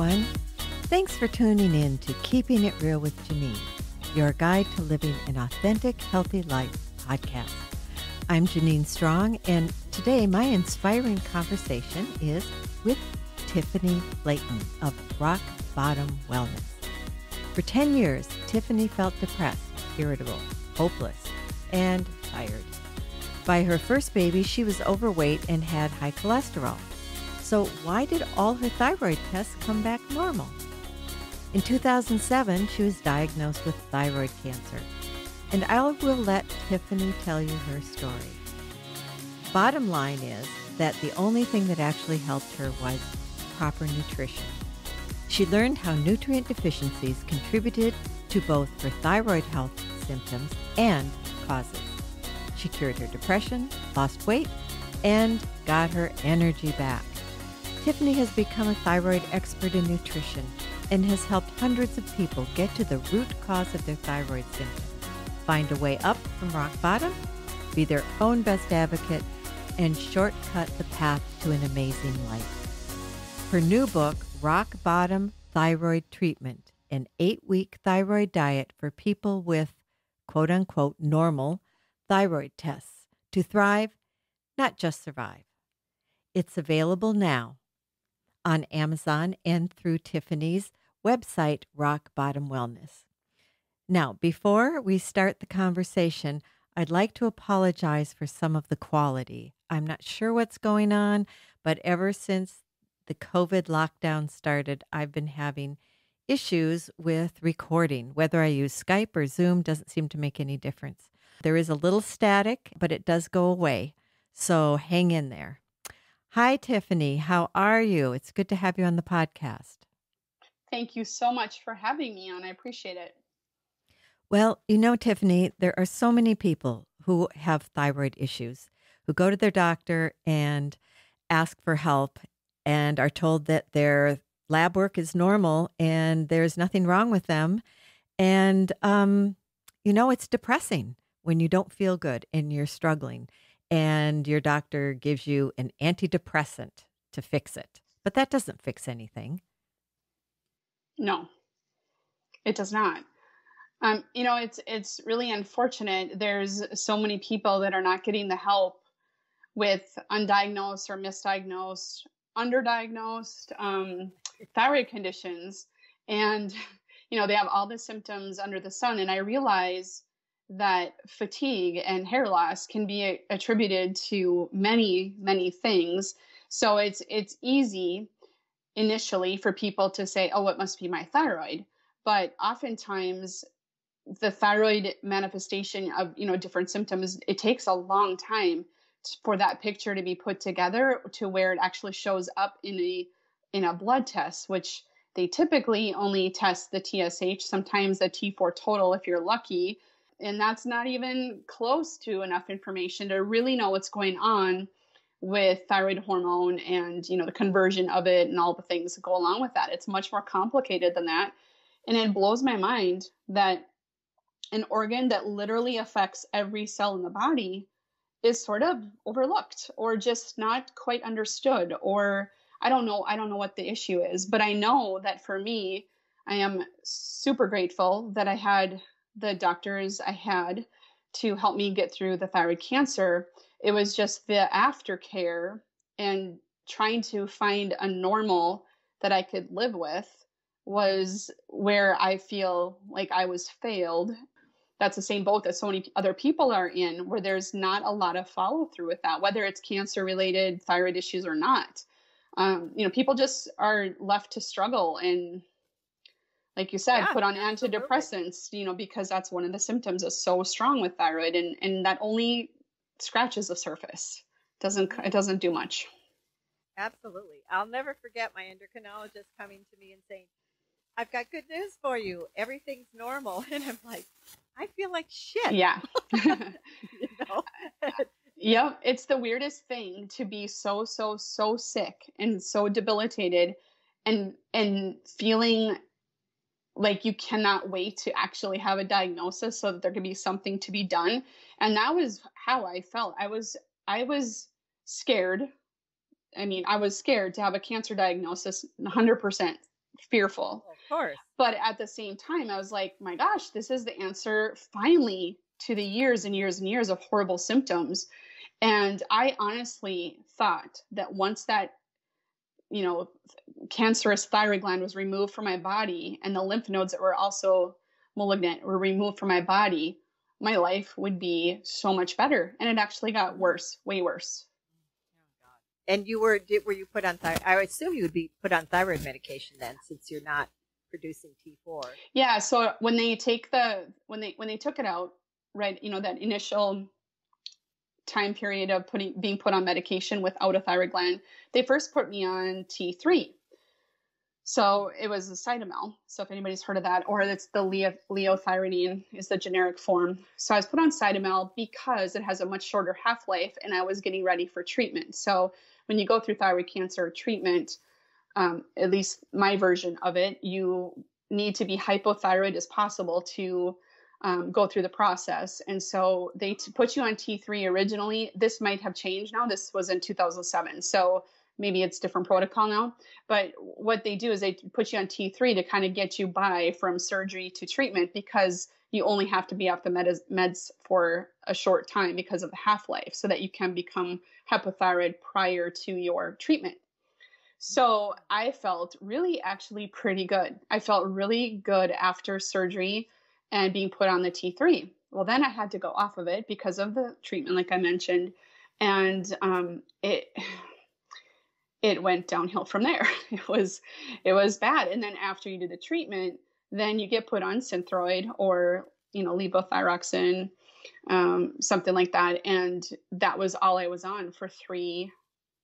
everyone. Thanks for tuning in to Keeping It Real with Janine, your guide to living an authentic, healthy life podcast. I'm Janine Strong, and today my inspiring conversation is with Tiffany Flaten of Rock Bottom Wellness. For 10 years, Tiffany felt depressed, irritable, hopeless, and tired. By her first baby, she was overweight and had high cholesterol. So why did all her thyroid tests come back normal? In 2007, she was diagnosed with thyroid cancer, and I will let Tiffany tell you her story. Bottom line is that the only thing that actually helped her was proper nutrition. She learned how nutrient deficiencies contributed to both her thyroid health symptoms and causes. She cured her depression, lost weight, and got her energy back. Tiffany has become a thyroid expert in nutrition and has helped hundreds of people get to the root cause of their thyroid symptoms, find a way up from rock bottom, be their own best advocate, and shortcut the path to an amazing life. Her new book, Rock Bottom Thyroid Treatment, an 8-week thyroid diet for people with quote-unquote normal thyroid tests to thrive, not just survive. It's available now on Amazon and through Tiffany's website, Rock Bottom Wellness. Now, before we start the conversation, I'd like to apologize for some of the quality. I'm not sure what's going on, but ever since the COVID lockdown started, I've been having issues with recording. Whether I use Skype or Zoom doesn't seem to make any difference. There is a little static, but it does go away. So hang in there. Hi, Tiffany. How are you? It's good to have you on the podcast. Thank you so much for having me on. I appreciate it. Well, you know, Tiffany, there are so many people who have thyroid issues who go to their doctor and ask for help and are told that their lab work is normal and there's nothing wrong with them. And, it's depressing when you don't feel good and you're struggling and your doctor gives you an antidepressant to fix it. But that doesn't fix anything. No, it does not. It's really unfortunate. There's so many people that are not getting the help with undiagnosed or misdiagnosed, underdiagnosed thyroid conditions. And, they have all the symptoms under the sun. And I realize that fatigue and hair loss can be attributed to many, many things. So it's easy initially for people to say, oh, it must be my thyroid. But oftentimes the thyroid manifestation of, different symptoms, it takes a long time for that picture to be put together to where it actually shows up in a blood test, which they typically only test the TSH, sometimes the T4 total if you're lucky. And that's not even close to enough information to really know what's going on with thyroid hormone and, the conversion of it and all the things that go along with that. It's much more complicated than that. And it blows my mind that an organ that literally affects every cell in the body is sort of overlooked or just not quite understood, or I don't know what the issue is. But I know that for me, I am super grateful that I had the doctors I had to help me get through the thyroid cancer. It was just the aftercare and trying to find a normal that I could live with was where I feel like I was failed. That's the same boat that so many other people are in, where there's not a lot of follow through with that, whether it's cancer related thyroid issues or not. People just are left to struggle and, like you said, put on antidepressants, because that's one of the symptoms is so strong with thyroid, and that only scratches the surface. It doesn't do much. Absolutely. I'll never forget my endocrinologist coming to me and saying, I've got good news for you. Everything's normal. And I'm like, I feel like shit. Yeah. Yep. It's the weirdest thing to be so sick and so debilitated and feeling like you cannot wait to actually have a diagnosis so that there could be something to be done. And that was how I felt. I was scared. I mean, I was scared to have a cancer diagnosis 100%. fearful. Of course. But at the same time, I was like, my gosh, this is the answer finally to the years and years and years of horrible symptoms. And I honestly thought that once that, cancerous thyroid gland was removed from my body and the lymph nodes that were also malignant were removed from my body, my life would be so much better. And it actually got worse, way worse. And were you put on thyroid? I would assume you would be put on thyroid medication then, since you're not producing T4. Yeah. So when they took it out, right, that initial time period of being put on medication without a thyroid gland, they first put me on T3. So it was the Cytomel. So if anybody's heard of that, or it's the leothyronine is the generic form. So I was put on Cytomel because it has a much shorter half-life, and I was getting ready for treatment. So when you go through thyroid cancer treatment, at least my version of it, you need to be hypothyroid as possible to go through the process. And so they put you on T3 originally. This might have changed now. This was in 2007. So maybe it's different protocol now. But what they do is they put you on T3 to kind of get you by from surgery to treatment, because you only have to be off the meds for a short time because of the half-life, so that you can become hypothyroid prior to your treatment. So I felt really actually pretty good. I felt really good after surgery and being put on the T3. Well, then I had to go off of it because of the treatment, like I mentioned. And it went downhill from there. It was bad. And then after you do the treatment, then you get put on Synthroid or, levothyroxine, something like that. And that was all I was on for 3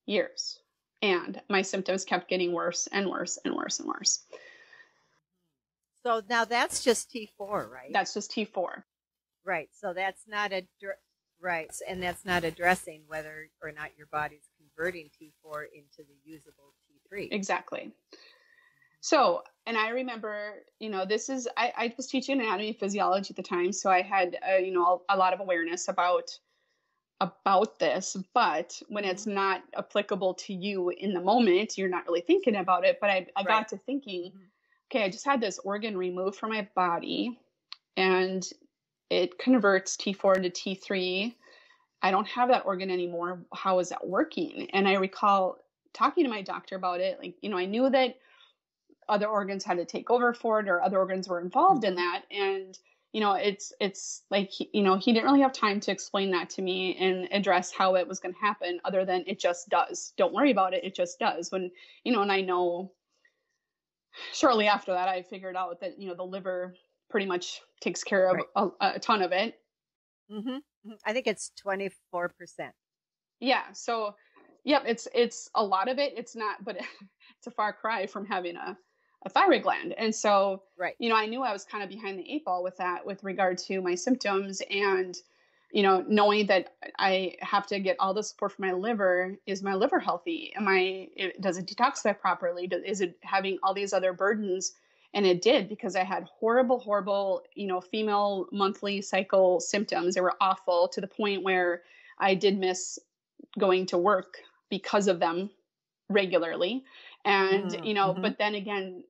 years. And my symptoms kept getting worse and worse and worse and worse. So now that's just T4, right? That's just T4. Right. So that's not right. And that's not addressing whether or not your body's converting T4 into the usable T3. Exactly. So, and I remember, I was teaching anatomy and physiology at the time. So I had, a lot of awareness about this, but when it's not applicable to you in the moment, you're not really thinking about it. But I got to thinking, okay, I just had this organ removed from my body and it converts T4 into T3. I don't have that organ anymore. How is that working? And I recall talking to my doctor about it. Like, I knew that other organs had to take over for it, or other organs were involved in that. And, it's like, he didn't really have time to explain that to me and address how it was going to happen, other than it just does. Don't worry about it. It just does. When, and I know shortly after that, I figured out that, the liver pretty much takes care of a ton of it. Mm-hmm. I think it's 24%. Yeah. So, yep, it's a lot of it. It's not, but it's a far cry from having a thyroid gland. And so, I knew I was kind of behind the 8 ball with that, with regard to my symptoms, and, knowing that I have to get all the support from my liver. Is my liver healthy? Does it detoxify properly? Is it having all these other burdens? And it did, because I had horrible, female monthly cycle symptoms. They were awful, to the point where I did miss going to work because of them regularly. And, but then again,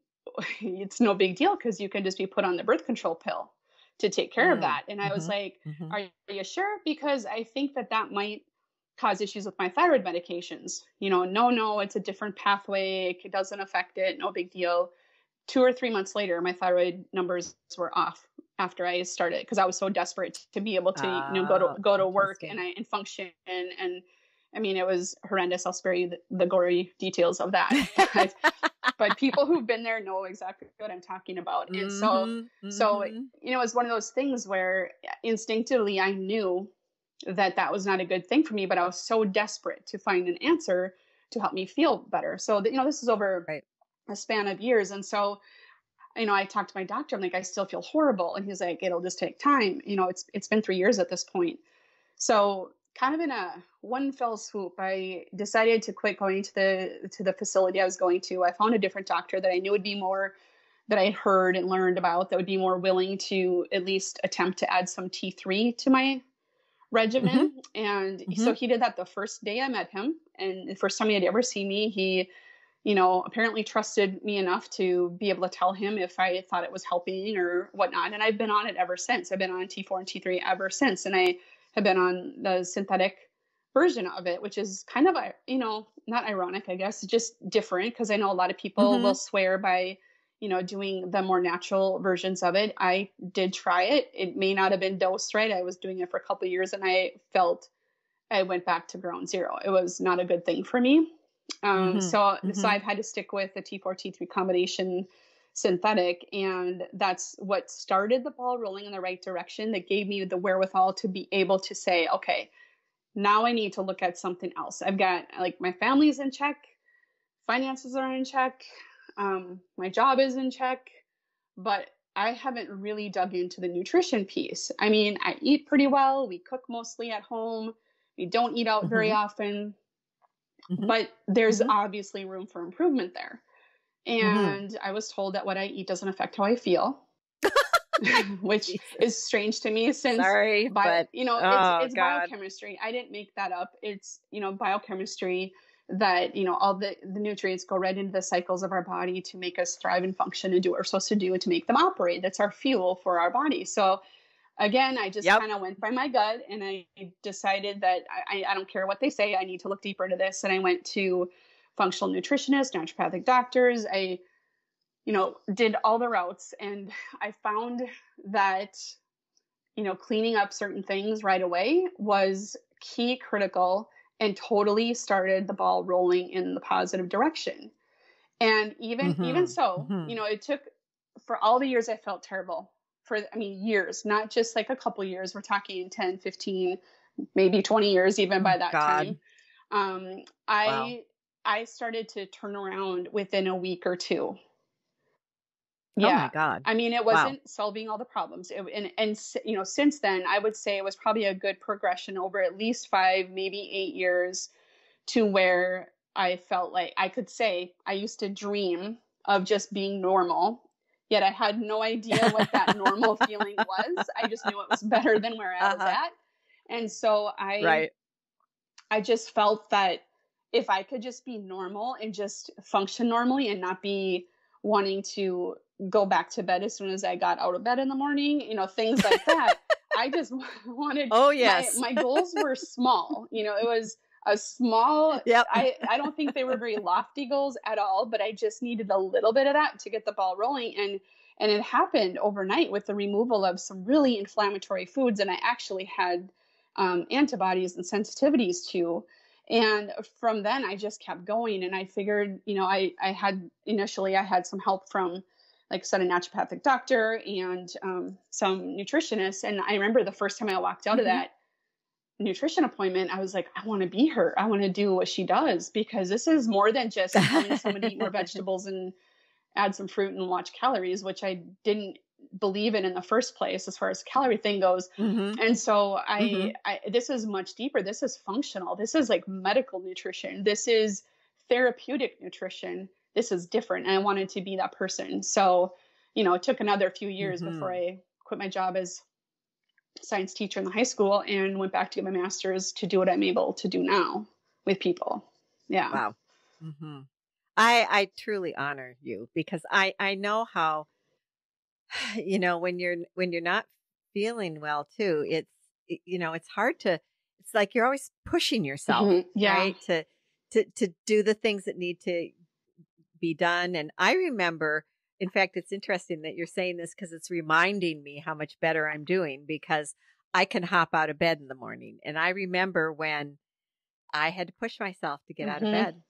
it's no big deal, because you can just be put on the birth control pill to take care of that. And I was like, are you sure? Because I think that might cause issues with my thyroid medications. No, it's a different pathway. It doesn't affect it. No big deal. 2 or 3 months later, my thyroid numbers were off after I started, because I was so desperate to be able to, go to work and function. And I mean, it was horrendous. I'll spare you the gory details of that. But people who've been there know exactly what I'm talking about. And so, it's one of those things where instinctively I knew that was not a good thing for me, but I was so desperate to find an answer to help me feel better. So, this is over a span of years. And so, I talked to my doctor. I'm like, I still feel horrible. And he's like, it'll just take time. It's been 3 years at this point. So kind of in a one fell swoop, I decided to quit going to the facility I was going to. I found a different doctor that I knew would be more, that I had heard and learned about, that would be more willing to at least attempt to add some T3 to my regimen. And so he did that the first day I met him. And the first time he had ever seen me, he apparently trusted me enough to be able to tell him if I thought it was helping or whatnot. And I've been on it ever since. I've been on T4 and T3 ever since. And I have been on the synthetic version of it, which is kind of, not ironic, I guess, just different, because I know a lot of people will swear by, doing the more natural versions of it. I did try it. It may not have been dosed right. I was doing it for a couple of years and I felt I went back to ground zero. It was not a good thing for me. So I've had to stick with the T4, T3 combination synthetic. And that's what started the ball rolling in the right direction, that gave me the wherewithal to be able to say, okay, now I need to look at something else. I've got, like, my family's in check, finances are in check, my job is in check, but I haven't really dug into the nutrition piece. I mean, I eat pretty well. We cook mostly at home. We don't eat out very often, but there's obviously room for improvement there. And I was told that what I eat doesn't affect how I feel, which is strange to me since, but it's biochemistry. I didn't make that up. It's, biochemistry that, all the nutrients go right into the cycles of our body to make us thrive and function and do what we're supposed to do and to make them operate. That's our fuel for our body. So again, I just kind of went by my gut, and I decided that I don't care what they say. I need to look deeper into this. And I went to functional nutritionists, naturopathic doctors. I, did all the routes, and I found that, cleaning up certain things right away was key, critical, and totally started the ball rolling in the positive direction. And even so, it took, for all the years I felt terrible. Years, not just like a couple years. We're talking 10, 15, maybe 20 years, even by that time. I started to turn around within a week or two. Yeah. Oh my God. It wasn't solving all the problems. Since then, I would say it was probably a good progression over at least 5, maybe 8 years, to where I felt like I could say I used to dream of just being normal. Yet I had no idea what that normal feeling was. I just knew it was better than where I was at. And so I just felt that if I could just be normal and just function normally and not be wanting to go back to bed as soon as I got out of bed in the morning, things like that. I just wanted, my goals were small, it was a small, I don't think they were very lofty goals at all, but I just needed a little bit of that to get the ball rolling. And it happened overnight with the removal of some really inflammatory foods. And I actually had antibodies and sensitivities to. And from then I just kept going, and I figured, I had some help from, like I said, a naturopathic doctor and some nutritionists. And I remember the first time I walked out of that nutrition appointment, I was like, I want to be her. I want to do what she does, because this is more than just telling someone to eat more vegetables and add some fruit and watch calories, which I didn't believe in the first place as far as calorie thing goes. And so I this is much deeper. This is functional. This is like medical nutrition. This is therapeutic nutrition. This is different. And I wanted to be that person. So, it took another few years before I quit my job as science teacher in the high school and went back to get my master's to do what I'm able to do now with people. Yeah. Wow. I truly honor you, because I know how, when you're not feeling well too, it's hard to, it's like you're always pushing yourself, right? To do the things that need to be done. And I remember, in fact, it's interesting that you're saying this, because it's reminding me how much better I'm doing, because I can hop out of bed in the morning. And I remember when I had to push myself to get out of bed.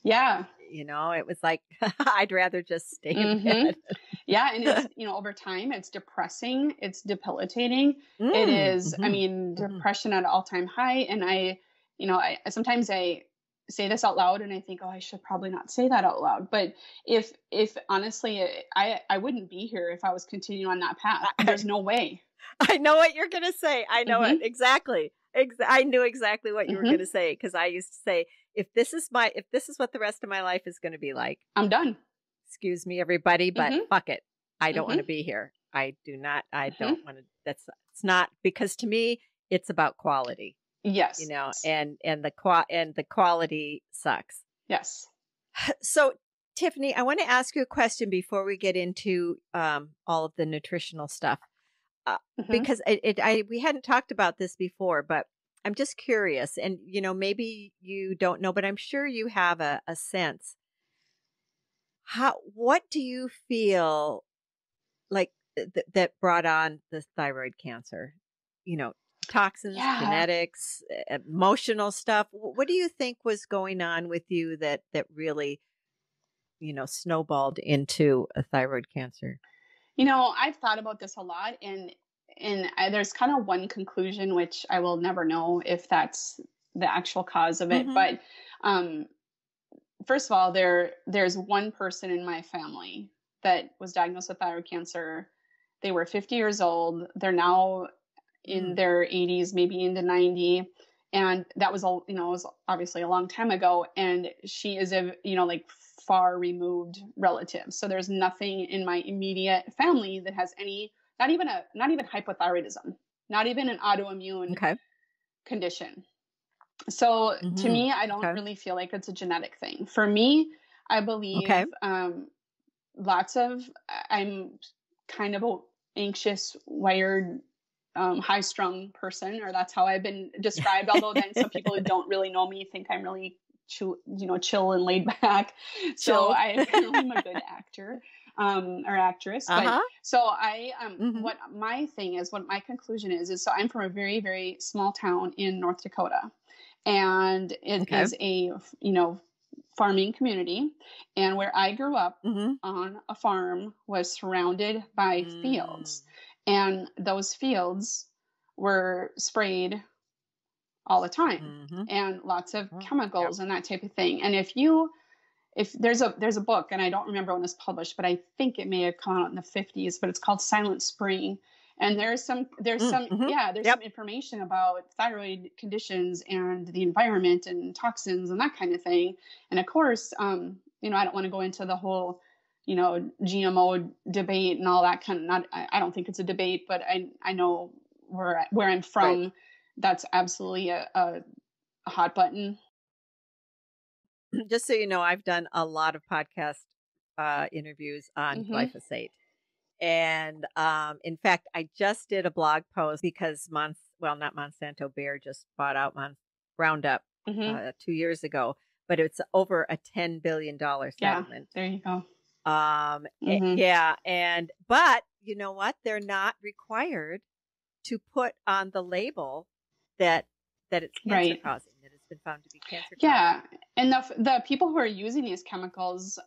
Yeah. It was like, I'd rather just stay in bed. Yeah. And it's, over time, it's depressing. It's debilitating. It is, depression at an all-time high. And I sometimes I say this out loud and I think, oh, I should probably not say that out loud. But if honestly, I wouldn't be here if I was continuing on that path. There's no way. I know what you're going to say. I know it exactly. I knew exactly what you were going to say, because I used to say, if this is what the rest of my life is going to be like, I'm done. Excuse me, everybody, but fuck it. I don't want to be here. I don't want to. It's not, because to me, it's about quality. Yes. And the quality sucks. Yes. So, Tiffany, I want to ask you a question before we get into all of the nutritional stuff, Hmm. because we hadn't talked about this before, but I'm just curious, and maybe you don't know, but I'm sure you have a sense. What do you feel like that brought on the thyroid cancer? You know, toxins, Yeah. genetics, emotional stuff. What do you think was going on with you that really snowballed into a thyroid cancer? I've thought about this a lot, and there's kind of one conclusion which I will never know if that's the actual cause of it. Mhm. But um, first of all, there's one person in my family that was diagnosed with thyroid cancer. They were 50 years old. They're now in Mm. their 80s, maybe into 90. And that was all, it was obviously a long time ago. And she is like far removed relative. So there's nothing in my immediate family that has any, not even hypothyroidism, not even an autoimmune Okay. condition. So to Mhm. me, I don't Okay. really feel like it's a genetic thing. For me, I Okay. believe lots of, I'm kind of a anxious, wired, high strung person, or that's how I've been described. Although then some people who don't really know me think I'm really chill and laid back. So Chilled. I apparently am a good actor, or actress. But Uh-huh. so I, Mhm. what my thing is, what my conclusion is so I'm from a very, very small town in North Dakota, and it Okay. is a, farming community. And where I grew up Mhm. on a farm was surrounded by Mm. fields. And those fields were sprayed all the time, Mhm. and lots of Mm. Yep. chemicals and that type of thing. And if there's a book, and I don't remember when it's published, but I think it may have come out in the 50s, but it's called Silent Spring. And Mhm. there's Yep. some information about thyroid conditions and the environment and toxins and that kind of thing. And of course, I don't want to go into the whole, GMO debate and all that kind of, not, I don't think it's a debate, but I know where I'm Right. from, that's absolutely a hot button. Just so you know, I've done a lot of podcast interviews on Hmm. glyphosate. And in fact, I just did a blog post because not Monsanto, Bayer just bought out Roundup Hmm. 2 years ago, but it's over a $10 billion Yeah, settlement. there you go. Hmm. Yeah, but you know what? They're not required to put on the label that it's cancer Right. causing, that it's been found to be cancer causing. Yeah, and the people who are using these chemicals,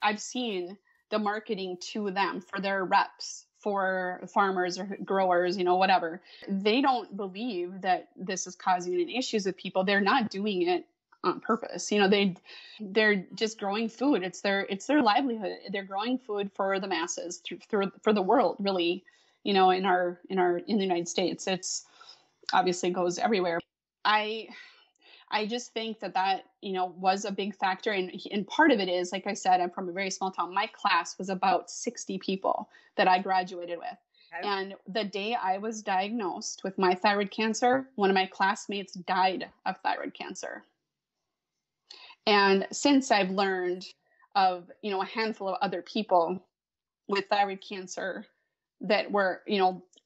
I've seen the marketing to them for their reps, for farmers or growers, whatever. They don't believe that this is causing any issues with people. They're not doing it on purpose. They're just growing food. It's their livelihood. They're growing food for the masses, for the world, really. In the United States, it's obviously goes everywhere. I I just think that was a big factor. And part of it is, like I said, I'm from a very small town. My class was about 60 people that I graduated with. Okay. And the day I was diagnosed with my thyroid cancer, one of my classmates died of thyroid cancer. And since I've learned of, a handful of other people with thyroid cancer that were,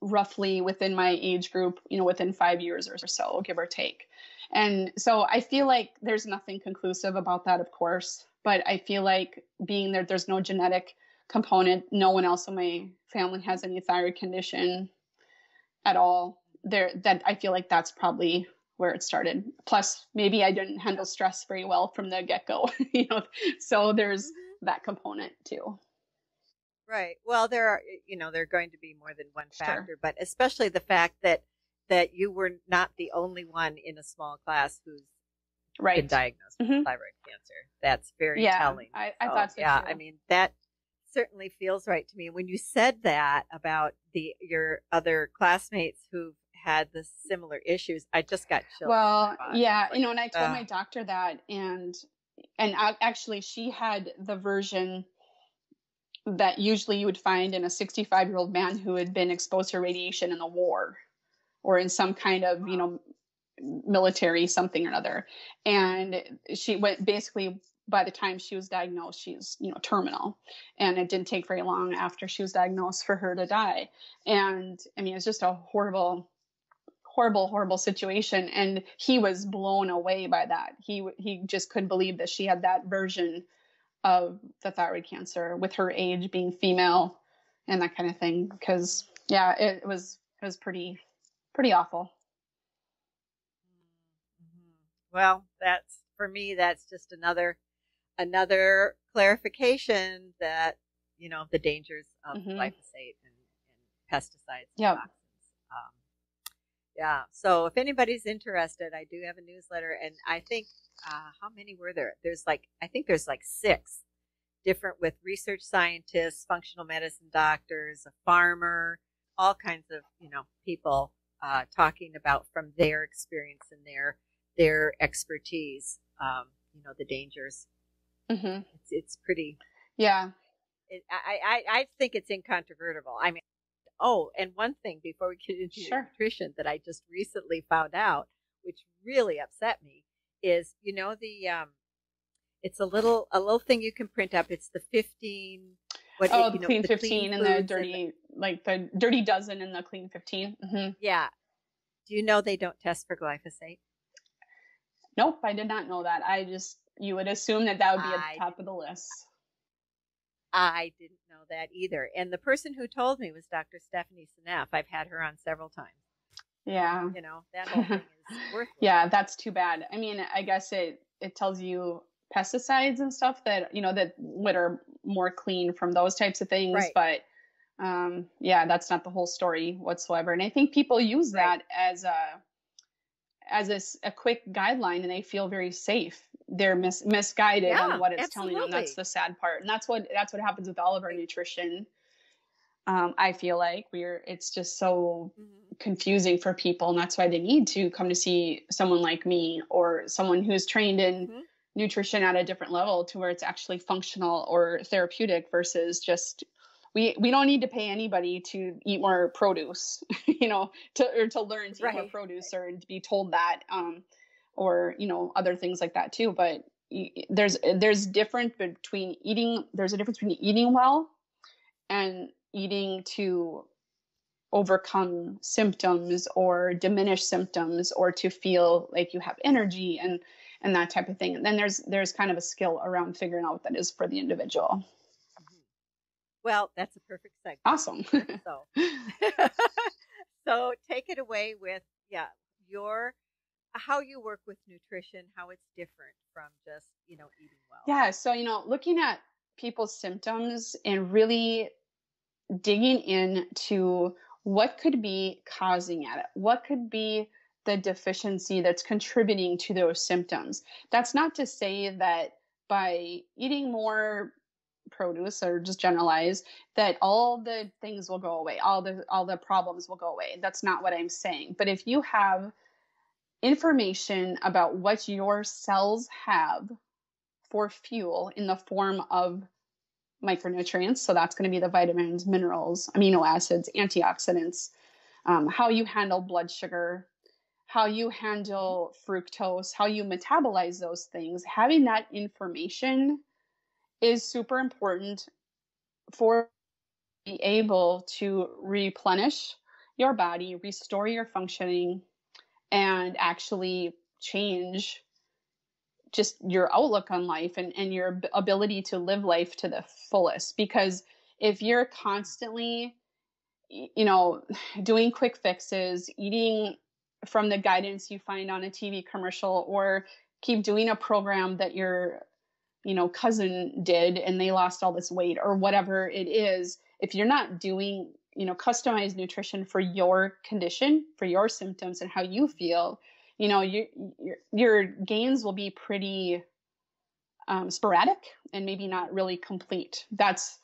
roughly within my age group, within 5 years or so, give or take. And so I feel like there's nothing conclusive about that, of course, but I feel like being there's no genetic component, no one else in my family has any thyroid condition at all. That I feel like that's probably where it started. Plus, maybe I didn't handle stress very well from the get go, so there's Mhm. that component too. Right. Well, there are going to be more than one Sure. factor, but especially the fact that you were not the only one in a small class who's been Right. diagnosed with Hmm. thyroid cancer. That's very Yeah, telling. I So, thought so yeah, I too. mean, that certainly feels right to me. When you said that about your other classmates who've had the similar issues, I just got chills in my Well, body. yeah, It's like, and I told my doctor that, and actually she had the version that usually you would find in a 65-year-old man who had been exposed to radiation in the war or in some kind of, wow. military something or another. And she went basically by the time she was diagnosed, she's, terminal. And it didn't take very long after she was diagnosed for her to die. And I mean, it's just a horrible, horrible situation. And he was blown away by that. He just couldn't believe that she had that version of the thyroid cancer with her age, being female and that kind of thing. Because yeah, it was pretty awful. Well, for me, that's just another clarification that, the dangers of glyphosate and pesticides and toxins. Yeah. So if anybody's interested, I do have a newsletter, and I think, how many were there? I think there's 6 different, with research scientists, functional medicine doctors, a farmer, all kinds of, people talking about from their experience and their expertise, the dangers. Mm-hmm. It's pretty. Yeah. I think it's incontrovertible. I mean, oh, and one thing before we get into nutrition that I just recently found out, which really upset me, is it's a little thing you can print up. It's the 15. The clean 15 and the dirty, the dirty dozen and the clean 15. Mm-hmm. Yeah. Do you know they don't test for glyphosate? Nope, I did not know that. You would assume that would be at the top of the list. I didn't know that either. And the person who told me was Dr. Stephanie Seneff. I've had her on several times. Yeah. That whole thing is worthless. Yeah, that's too bad. I mean, I guess it tells you pesticides and stuff that, that what are more clean from those types of things. Right. But yeah, that's not the whole story whatsoever. And I think people use that as a quick guideline, and they feel very safe. They're misguided on what it's telling them. That's the sad part. And that's what happens with all of our nutrition. I feel like it's just so confusing for people. And that's why they need to come to see someone like me, or someone who's trained in nutrition at a different level, to where it's actually functional or therapeutic, versus just, we don't need to pay anybody to eat more produce, to learn to eat more produce, or to be told that, or, other things like that too. But there's a difference between eating well and eating to overcome symptoms or diminish symptoms, or to feel like you have energy and that type of thing. And then there's kind of a skill around figuring out what that is for the individual. Well, that's a perfect segue. Awesome. So take it away with, how you work with nutrition, how it's different from just, eating well. Yeah. So, looking at people's symptoms and really digging into what could be causing it, what could be the deficiency that's contributing to those symptoms. That's not to say that by eating more produce, or just generalize, that all the things will go away, all the problems will go away. That's not what I'm saying. But if you have information about what your cells have for fuel in the form of micronutrients, so that's going to be the vitamins, minerals, amino acids, antioxidants, how you handle blood sugar, how you handle fructose, how you metabolize those things, having that information is super important for being able to replenish your body, restore your functioning, and actually change just your outlook on life and your ability to live life to the fullest. Because if you're constantly, doing quick fixes, eating from the guidance you find on a TV commercial, or keep doing a program that your cousin did and they lost all this weight, or whatever it is, if you're not doing, customized nutrition for your condition, for your symptoms and how you feel, your gains will be pretty sporadic and maybe not really complete. That's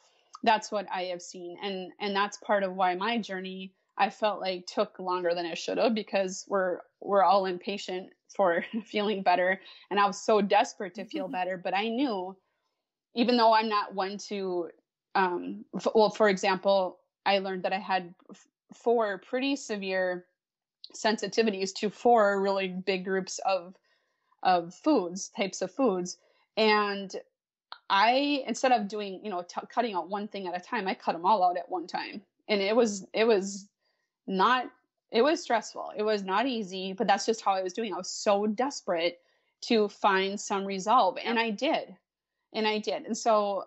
what I have seen. And that's part of why my journey, I felt like, took longer than it should have, because we're all impatient for feeling better. And I was so desperate to feel better, but I knew, even though I'm not one to, for example, I learned that I had 4 pretty severe sensitivities to 4 really big groups of types of foods. And instead of doing, cutting out one thing at a time, I cut them all out at one time. And it was stressful. It was not easy, but that's just how I was doing. I was so desperate to find some resolve. And I did. And so,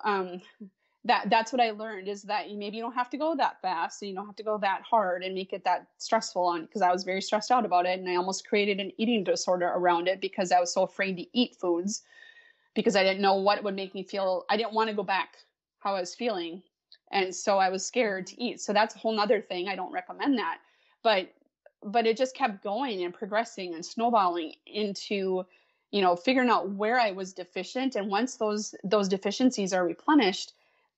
that's what I learned, is that maybe you don't have to go that fast, and you don't have to go that hard and make it that stressful on, because I was very stressed out about it. And I almost created an eating disorder around it, because I was so afraid to eat foods, because I didn't know what would make me feel. I didn't want to go back how I was feeling. And so I was scared to eat. So that's a whole nother thing. I don't recommend that, but it just kept going and progressing and snowballing into, figuring out where I was deficient. And once those deficiencies are replenished,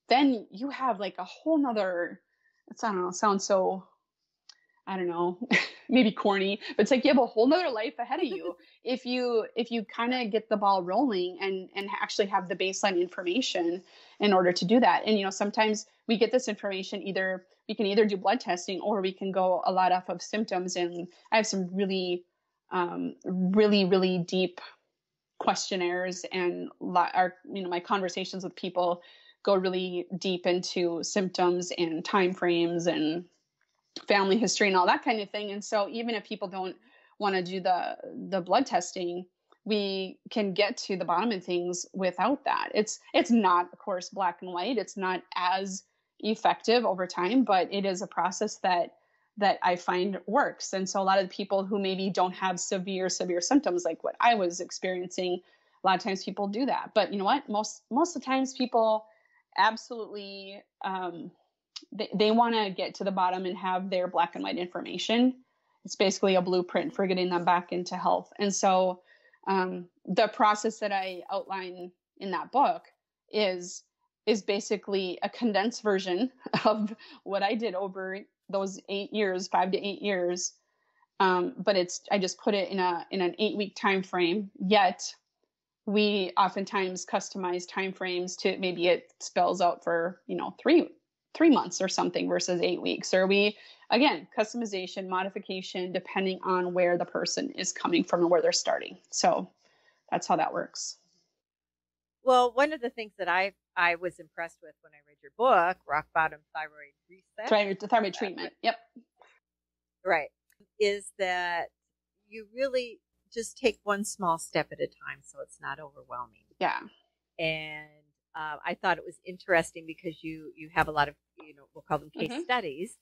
then you have like a whole nother, I don't know, sounds so, I don't know, maybe corny, but it's like you have a whole nother life ahead of you if you kind of get the ball rolling and actually have the baseline information in order to do that. And sometimes we get this information, we can either do blood testing, or we can go a lot off of symptoms. And I have some really really deep questionnaires, and my conversations with people go really deep into symptoms and timeframes and family history and all that kind of thing. And so even if people don't want to do the blood testing, we can get to the bottom of things without that. It's not, of course, black and white. It's not as effective over time, but it is a process that I find works. And so a lot of the people who maybe don't have severe symptoms like what I was experiencing, a lot of times people do that. But you know what? Most of the times people absolutely, they want to get to the bottom and have their black and white information. It's basically a blueprint for getting them back into health. And so the process that I outline in that book is basically a condensed version of what I did over those 8 years, 5 to 8 years. But I just put it in an 8-week time frame. Yet we oftentimes customize time frames to, maybe it spells out for 3 months or something versus 8 weeks. Or again, customization, modification, depending on where the person is coming from and where they're starting. So that's how that works. Well, one of the things that I was impressed with when I read your book, Rock Bottom Thyroid Reset. Thyroid treatment. Yep. Right. Is that you really just take one small step at a time, so it's not overwhelming. Yeah. And I thought it was interesting because you have a lot of, we'll call them case studies,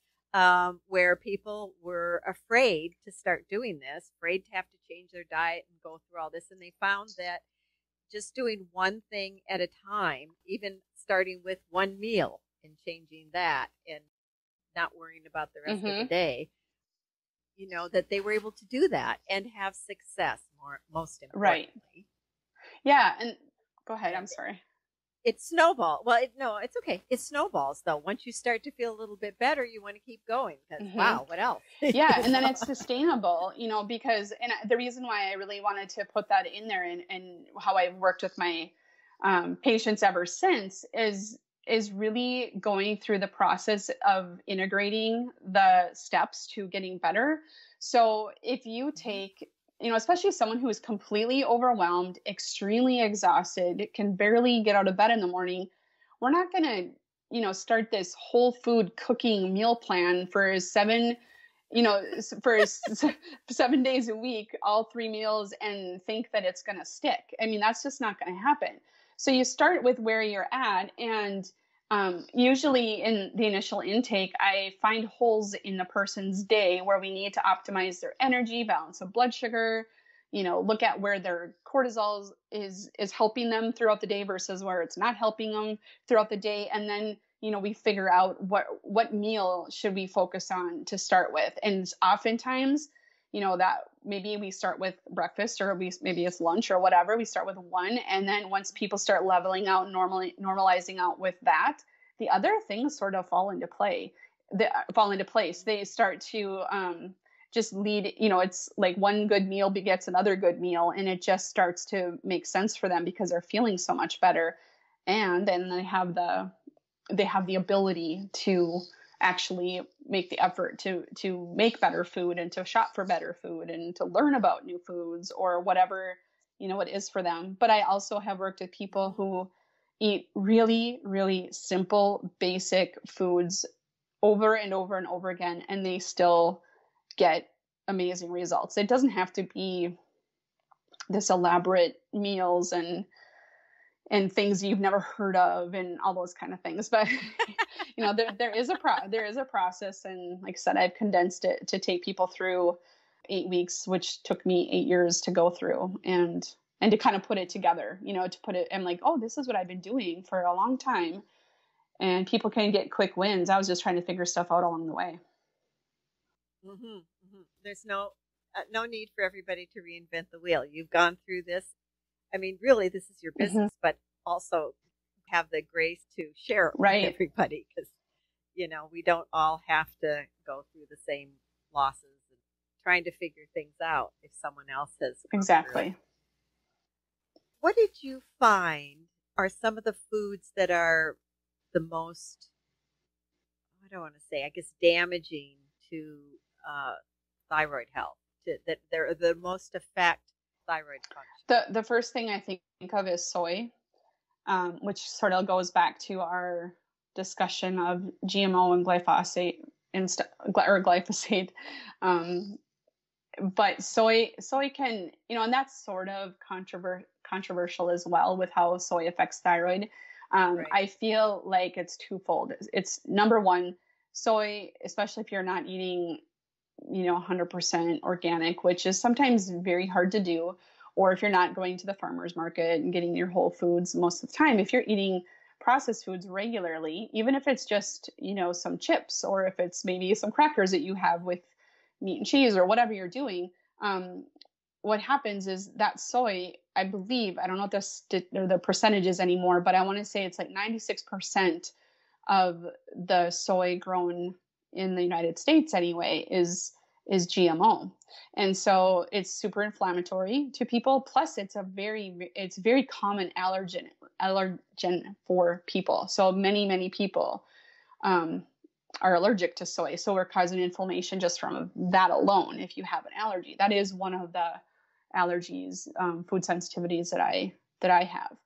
where people were afraid to start doing this, afraid to have to change their diet and go through all this. And they found that just doing one thing at a time, even starting with one meal and changing that and not worrying about the rest of the day, that they were able to do that and have success, most importantly. Right. Yeah. And go ahead. I'm sorry. It snowballs. Well, it's okay. It snowballs, though. Once you start to feel a little bit better, you want to keep going because, wow, what else? Yeah. And then it's sustainable, because, and the reason why I really wanted to put that in there and how I've worked with my patients ever since is really going through the process of integrating the steps to getting better. So if you take, especially someone who is completely overwhelmed, extremely exhausted, can barely get out of bed in the morning, we're not going to, start this whole food cooking meal plan for 7 days a week, all 3 meals, and think that it's going to stick. I mean, that's just not going to happen. So you start with where you're at, and usually in the initial intake, I find holes in the person's day where we need to optimize their energy, balance of blood sugar, look at where their cortisol is helping them throughout the day versus where it's not helping them throughout the day. And then, we figure out what meal should we focus on to start with. And oftentimes, that maybe we start with breakfast, or maybe it's lunch or whatever. We start with one. And then once people start leveling out, normalizing out with that, the other things sort of fall into place. They start to just lead, it's like one good meal begets another good meal. And it just starts to make sense for them because they're feeling so much better. And then they have the ability to actually make the effort to make better food and to shop for better food and to learn about new foods or whatever, what is for them. But I also have worked with people who eat really, really simple, basic foods over and over and over again, and they still get amazing results. It doesn't have to be this elaborate meals and things you've never heard of and all those kind of things. But there is a process, and like I said, I've condensed it to take people through 8 weeks, which took me 8 years to go through, and to kind of put it together, to put it, I'm like, oh, this is what I've been doing for a long time, and people can get quick wins. I was just trying to figure stuff out along the way. There's no need for everybody to reinvent the wheel. You've gone through this. I mean, really, this is your business, but also have the grace to share it with everybody, because, we don't all have to go through the same losses and trying to figure things out if someone else has. Exactly. What did you find are some of the foods that are the most, I don't want to say, I guess, damaging to thyroid health, that they're the most affect thyroid function? The first thing I think of is soy, which sort of goes back to our discussion of GMO and glyphosate or glyphosate. But soy can, and that's sort of controversial as well with how soy affects thyroid. I feel like it's twofold. It's number one, soy, especially if you're not eating 100% organic, which is sometimes very hard to do, or if you're not going to the farmer's market and getting your whole foods most of the time. If you're eating processed foods regularly, even if it's just, some chips, or if it's maybe some crackers that you have with meat and cheese or whatever you're doing, what happens is that soy, I believe, I don't know what the percentages anymore, but I want to say it's like 96% of the soy grown in the United States anyway is GMO. And so it's super inflammatory to people. Plus it's very common allergen for people. So many people, are allergic to soy. So we're causing inflammation just from that alone. If you have an allergy, that is one of the allergies, food sensitivities that I have.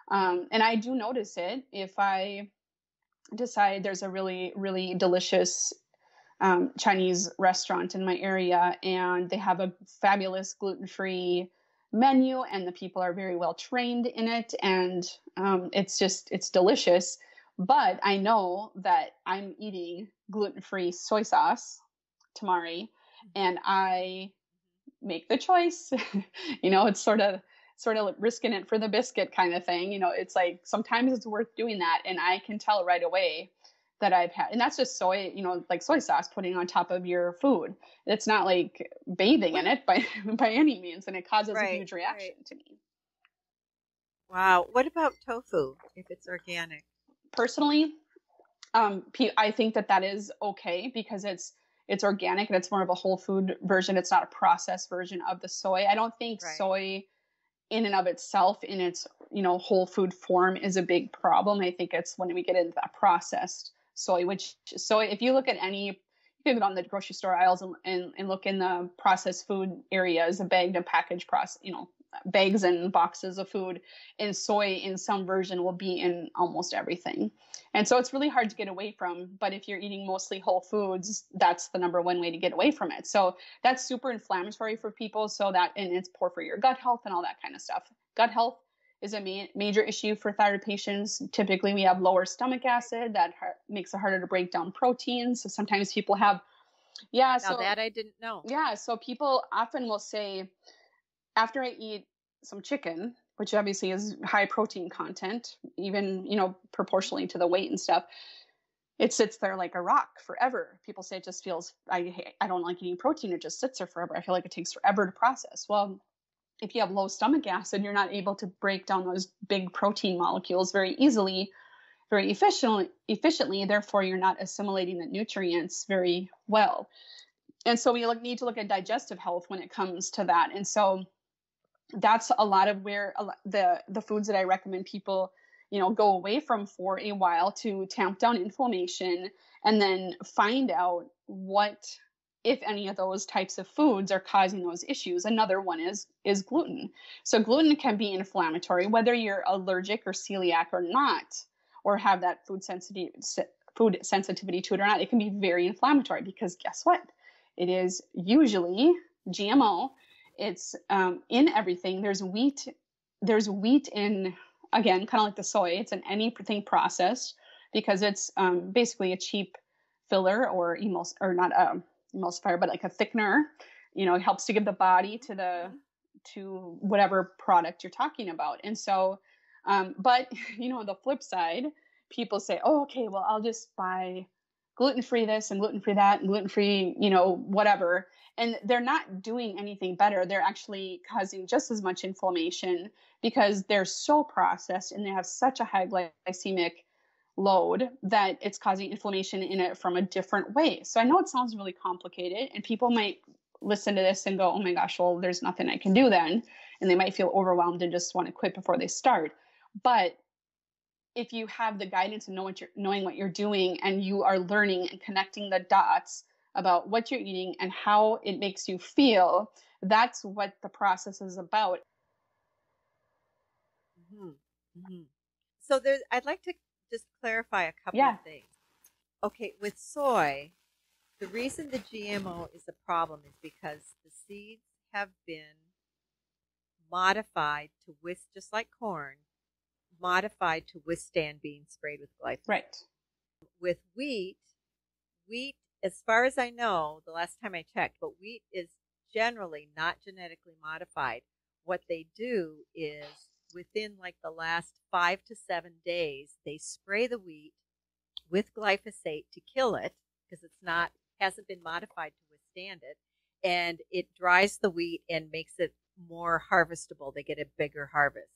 And I do notice it if I decide there's a really, really delicious Chinese restaurant in my area, and they have a fabulous gluten-free menu, and the people are very well trained in it, and it's delicious. But I know that I'm eating gluten-free soy sauce, tamari, and I make the choice. It's sort of risking it for the biscuit kind of thing. It's like sometimes it's worth doing that, and I can tell right away that I've had, and that's just soy, like soy sauce putting on top of your food. It's not like bathing in it by any means, and it causes a huge reaction to me. Wow. What about tofu if it's organic? Personally, I think that is okay because it's organic and it's more of a whole food version. It's not a processed version of the soy. I don't think soy in and of itself in its, whole food form is a big problem. I think it's when we get into that processed soy, if you look at you can go on the grocery store aisles and look in the processed food areas, the bagged and packaged bags and boxes of food, and soy in some version will be in almost everything. And so it's really hard to get away from, but if you're eating mostly whole foods, that's the number one way to get away from it. So that's super inflammatory for people, and it's poor for your gut health and all that kind of stuff. Gut health is a major issue for thyroid patients. Typically we have lower stomach acid that makes it harder to break down proteins. So sometimes people have, now that I didn't know. Yeah. So people often will say, after I eat some chicken, which obviously is high protein content, even, proportionally to the weight and stuff, it sits there like a rock forever. People say it just feels, I don't like eating protein. It just sits there forever. I feel like it takes forever to process. Well, if you have low stomach acid, you're not able to break down those big protein molecules very easily, very efficiently. Therefore, you're not assimilating the nutrients very well. And so we need to look at digestive health when it comes to that. And so that's a lot of where the foods that I recommend people, go away from for a while to tamp down inflammation, and then find out what if any of those types of foods are causing those issues. Another one is gluten. So gluten can be inflammatory, whether you're allergic or celiac or not, or have that food sensitivity to it or not. It can be very inflammatory because guess what? It is usually GMO. It's in everything. There's wheat. There's wheat in, again, kind of like the soy. It's in anything processed because it's basically a cheap filler or not emulsifier, but like a thickener. It helps to give the body to whatever product you're talking about. And so, but the flip side, people say, oh, okay, well, I'll just buy gluten-free this and gluten-free that and gluten-free, whatever. And they're not doing anything better. They're actually causing just as much inflammation because they're so processed and they have such a high glycemic load that it's causing inflammation in it from a different way. So I know it sounds really complicated and people might listen to this and go, oh my gosh, well, there's nothing I can do then. And they might feel overwhelmed and just want to quit before they start. But if you have the guidance and knowing what you're doing and you are learning and connecting the dots about what you're eating and how it makes you feel, that's what the process is about. Mm-hmm. Mm-hmm. So I'd like to just clarify a couple of things. Okay, with soy, the reason the GMO is a problem is because the seeds have been modified just like corn, modified to withstand being sprayed with glyphosate. Right. With wheat, as far as I know, the last time I checked, but wheat is generally not genetically modified. What they do is within like the last 5 to 7 days, they spray the wheat with glyphosate to kill it because hasn't been modified to withstand it. And it dries the wheat and makes it more harvestable. They get a bigger harvest.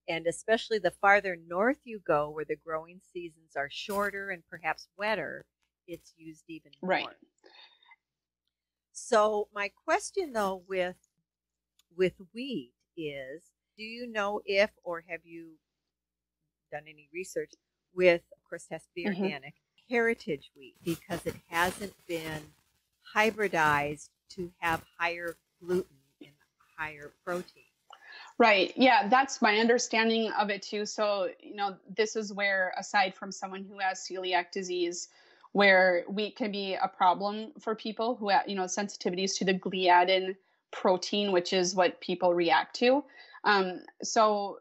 And especially the farther north you go where the growing seasons are shorter and perhaps wetter, it's used even more. Right. So my question though with wheat is, do you know if or have you done any research with, of course it has to be organic, heritage wheat because it hasn't been hybridized to have higher gluten and higher protein? Right. Yeah, that's my understanding of it too. So, this is where, aside from someone who has celiac disease, where wheat can be a problem for people who have, sensitivities to the gliadin protein, which is what people react to. So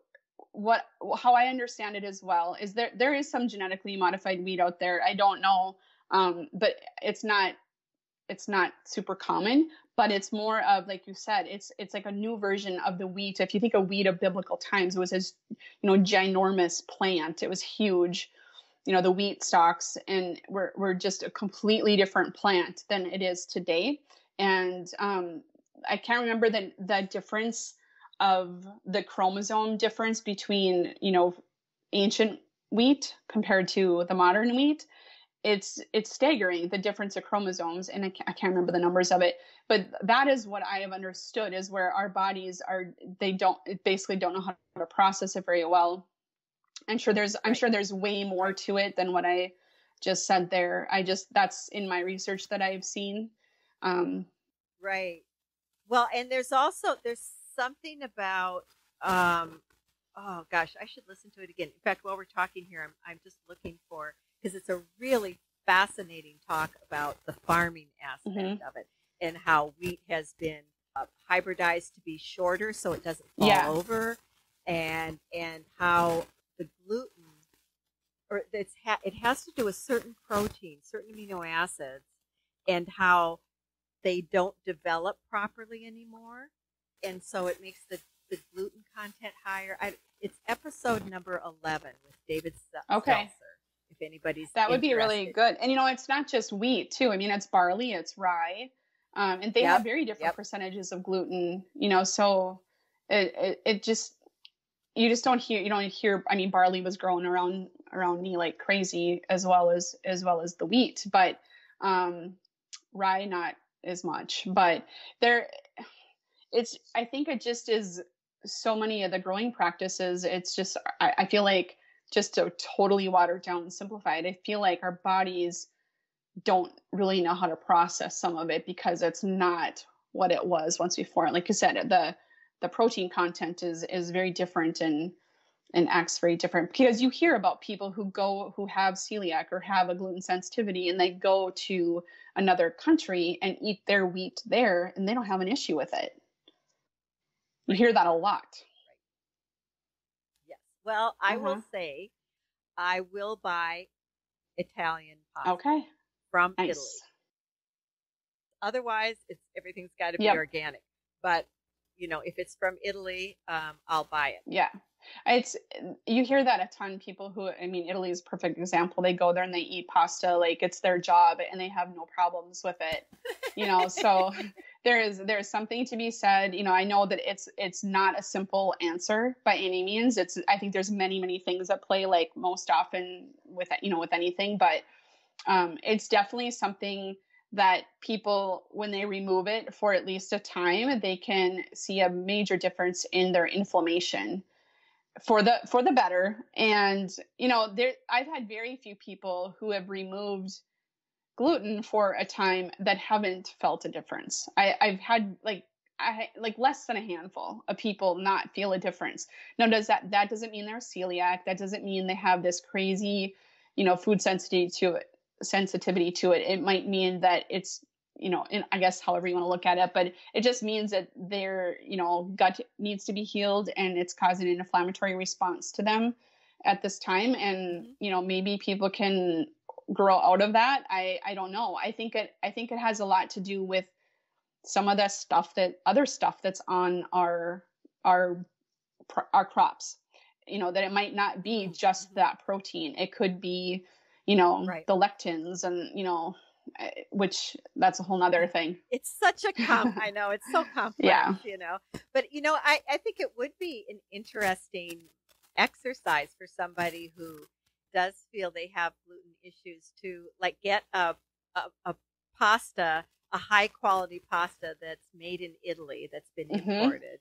how I understand it as well is there is some genetically modified wheat out there. I don't know, but it's not super common, but it's more of, like you said, it's like a new version of the wheat. If you think of wheat of biblical times, it was this, ginormous plant. It was huge. The wheat stalks and were just a completely different plant than it is today. And I can't remember the difference of the chromosome difference between, ancient wheat compared to the modern wheat. It's staggering, the difference of chromosomes, and I can't remember the numbers of it, but that is what I have understood is where our bodies basically don't know how to process it very well. I'm sure there's way more to it than what I just said there. That's in my research that I've seen. Right. Well, and there's something about, oh gosh, I should listen to it again. In fact, while we're talking here, I'm just looking for, because it's a really fascinating talk about the farming aspect of it and how wheat has been hybridized to be shorter so it doesn't fall over, and how the gluten, or it has to do with certain proteins, certain amino acids, and how they don't develop properly anymore, and so it makes the gluten content higher. It's episode number 11 with David Seltzer. If anybody's that would interested. be really good. And it's not just wheat too. I mean, it's barley, it's rye, and they have very different percentages of gluten. So it just, you don't hear. I mean, barley was growing around me like crazy, as well as the wheat, but rye not as much. But I think it just is so many of the growing practices. It's just, I feel like, just to totally water down and simplify it, I feel like our bodies don't really know how to process some of it because it's not what it was once before. And like you said, the protein content is very different and acts very different, because you hear about people who have celiac or have a gluten sensitivity, and they go to another country and eat their wheat there, and they don't have an issue with it. You hear that a lot. Yes. Well, I will say I will buy Italian pasta Okay. from Nice. Italy. Otherwise, everything's got to be organic. But if it's from Italy, I'll buy it. Yeah. You hear that a ton. People Italy is a perfect example. They go there and they eat pasta like it's their job, and they have no problems with it. So there's something to be said. I know that it's not a simple answer by any means. I think there's many things at play, like most often with anything, but it's definitely something that people, when they remove it for at least a time, they can see a major difference in their inflammation for the better. And I've had very few people who have removed gluten for a time that haven't felt a difference. I've had like less than a handful of people not feel a difference. Now, that doesn't mean they're celiac. That doesn't mean they have this crazy, food sensitivity to it. It might mean that it's, I guess however you want to look at it, but it just means that their, gut needs to be healed, and it's causing an inflammatory response to them at this time. And, maybe people can grow out of that. I don't know. I think it has a lot to do with some of the other stuff that's on our crops, that it might not be just that protein. It could be, the lectins and, which that's a whole nother thing. It's such a I know it's so complex, but I think it would be an interesting exercise for somebody who does feel they have gluten issues to like get a pasta, a high quality pasta that's made in Italy, that's been imported,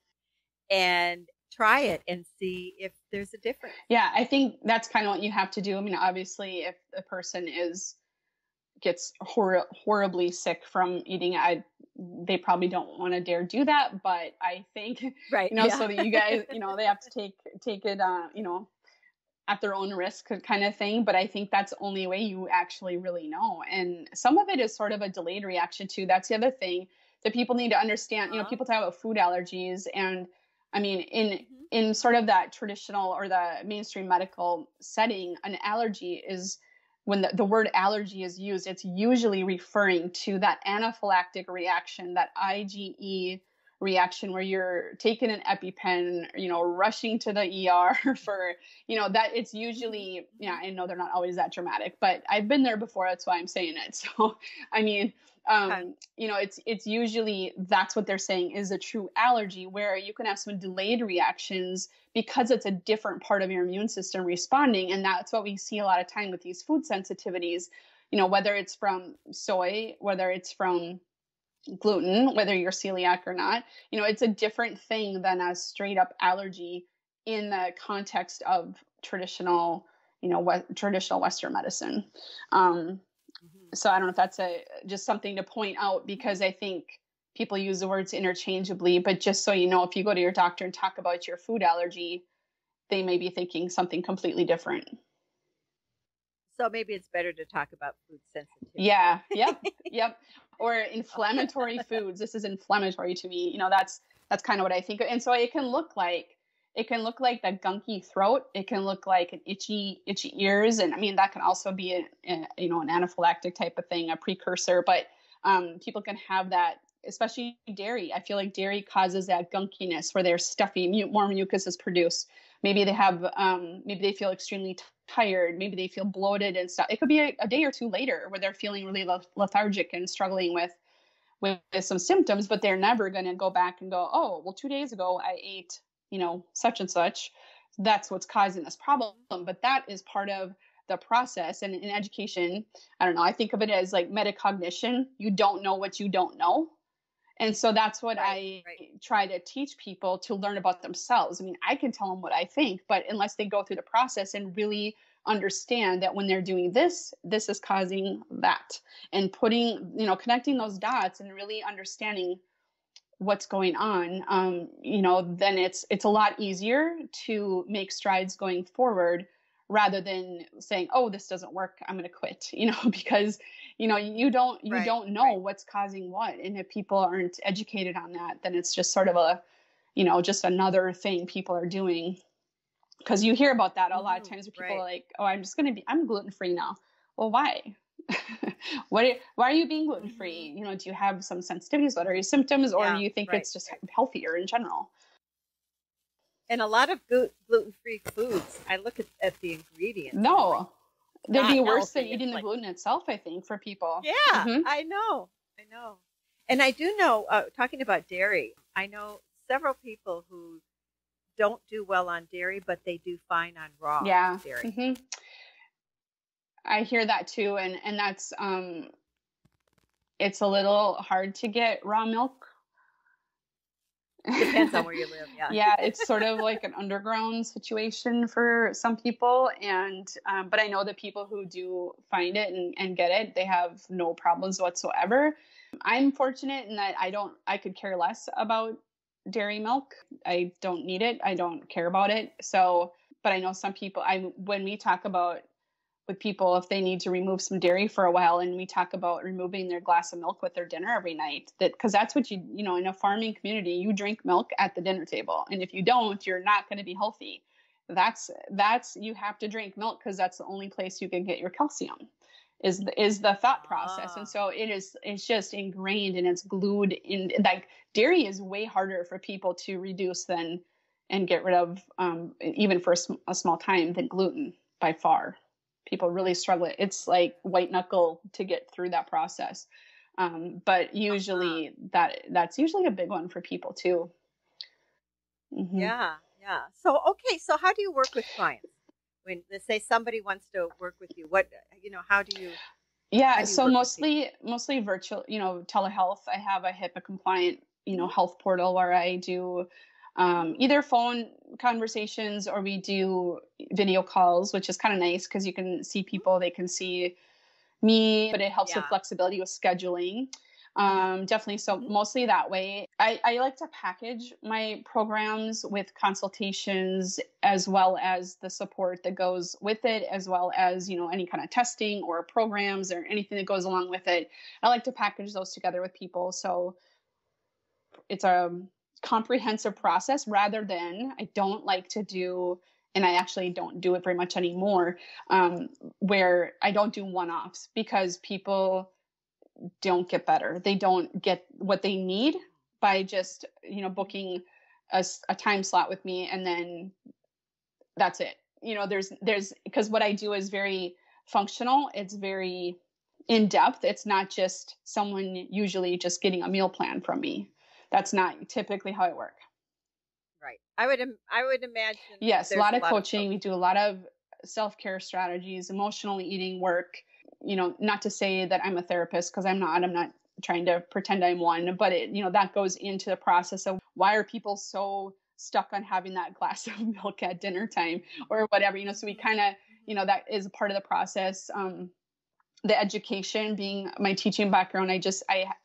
and try it and see if there's a difference. Yeah, I think that's kind of what you have to do. Obviously, if a person gets horribly sick from eating it, they probably don't want to dare do that. But I think, so that you guys, they have to take it, at their own risk kind of thing. But I think that's the only way you actually really know. And some of it is sort of a delayed reaction too. That's the other thing that people need to understand. People talk about food allergies, and in sort of that traditional or the mainstream medical setting, an allergy is, when the word allergy is used, it's usually referring to that anaphylactic reaction, that IgE reaction, where you're taking an EpiPen, rushing to the ER for, that it's usually, I know they're not always that dramatic, but I've been there before. That's why I'm saying it. So, it's usually, that's what they're saying is a true allergy, where you can have some delayed reactions because it's a different part of your immune system responding. And that's what we see a lot of time with these food sensitivities, whether it's from soy, whether it's from gluten, whether you're celiac or not, it's a different thing than a straight up allergy in the context of traditional, traditional Western medicine. So I don't know if that's just something to point out, because I think people use the words interchangeably, but just so you know, if you go to your doctor and talk about your food allergy, they may be thinking something completely different. So maybe it's better to talk about food sensitivity. Yeah. Yep. Or inflammatory foods. This is inflammatory to me. That's kind of what I think. And so it can look like that gunky throat. It can look like an itchy ears. And that can also be an anaphylactic type of thing, a precursor, but people can have that, especially dairy. I feel like dairy causes that gunkiness where they're stuffy, more mucus is produced. Maybe they have, maybe they feel extremely tired. Maybe they feel bloated and stuff. It could be a day or two later where they're feeling really lethargic and struggling with some symptoms, but they're never going to go back and go, oh, well, 2 days ago I ate, such and such. That's what's causing this problem. But that is part of the process. And in education, I don't know, I think of it as like metacognition. You don't know what you don't know. And so that's what I try to teach people to learn about themselves. I can tell them what I think, but unless they go through the process and really understand that when they're doing this, this is causing that, and putting, connecting those dots and really understanding what's going on, then it's a lot easier to make strides going forward rather than saying, oh, this doesn't work, I'm going to quit, because, you don't know what's causing what. And if people aren't educated on that, then it's just sort of a, just another thing people are doing. Because you hear about that a lot of times where people are like, oh, I'm gluten-free now. Well, why? Why are you being gluten-free? Do you have some sensitivities? What are your symptoms? Or do you think it's just healthier in general? And a lot of gluten-free foods, I look at the ingredients. No, they'd be worse than healthy. eating the gluten itself, I think, for people. Yeah, I know. And I do know, talking about dairy, I know several people who don't do well on dairy, but they do fine on raw dairy. I hear that too. And that's, it's a little hard to get raw milk. Depends on where you live. Yeah. Yeah. It's sort of like an underground situation for some people. And, but I know that people who do find it and get it, they have no problems whatsoever. I'm fortunate in that I could care less about dairy milk. I don't need it. I don't care about it. So, but I know some people, when we talk about with people, if they need to remove some dairy for a while, and we talk about removing their glass of milk with their dinner every night, because that's what in a farming community, you drink milk at the dinner table. And if you don't, you're not going to be healthy. That's, you have to drink milk because that's the only place you can get your calcium is the thought process. And so it's just ingrained and it's glued in. Like dairy is way harder for people to reduce and get rid of, even for a small time, than gluten by far. People really struggle. It's like white knuckle to get through that process. But usually that's usually a big one for people too. Yeah. So how do you work with clients? When let's say somebody wants to work with you, how do you? Yeah. So mostly virtual, telehealth. I have a HIPAA compliant, health portal where I do either phone conversations or we do video calls, which is kind of nice because you can see people, they can see me, but it helps with flexibility with scheduling. Definitely. So mostly that way. I like to package my programs with consultations as well as the support that goes with it, as well as, any kind of testing or programs or anything that goes along with it. I like to package those together with people. So it's a comprehensive process rather than, I don't like to do, and I actually don't do it very much anymore, where I don't do one-offs because people don't get better. They don't get what they need by just, booking a time slot with me. And then that's it. There's, because what I do is very functional. It's very in depth. It's not just someone usually just getting a meal plan from me. That's not typically how I work. Right. I would imagine. Yes. A lot of coaching. We do a lot of self-care strategies, emotional eating work, not to say that I'm a therapist because I'm not trying to pretend I'm one, but that goes into the process of why are people so stuck on having that glass of milk at dinner time or whatever, so we kind of, that is a part of the process. The education being my teaching background, I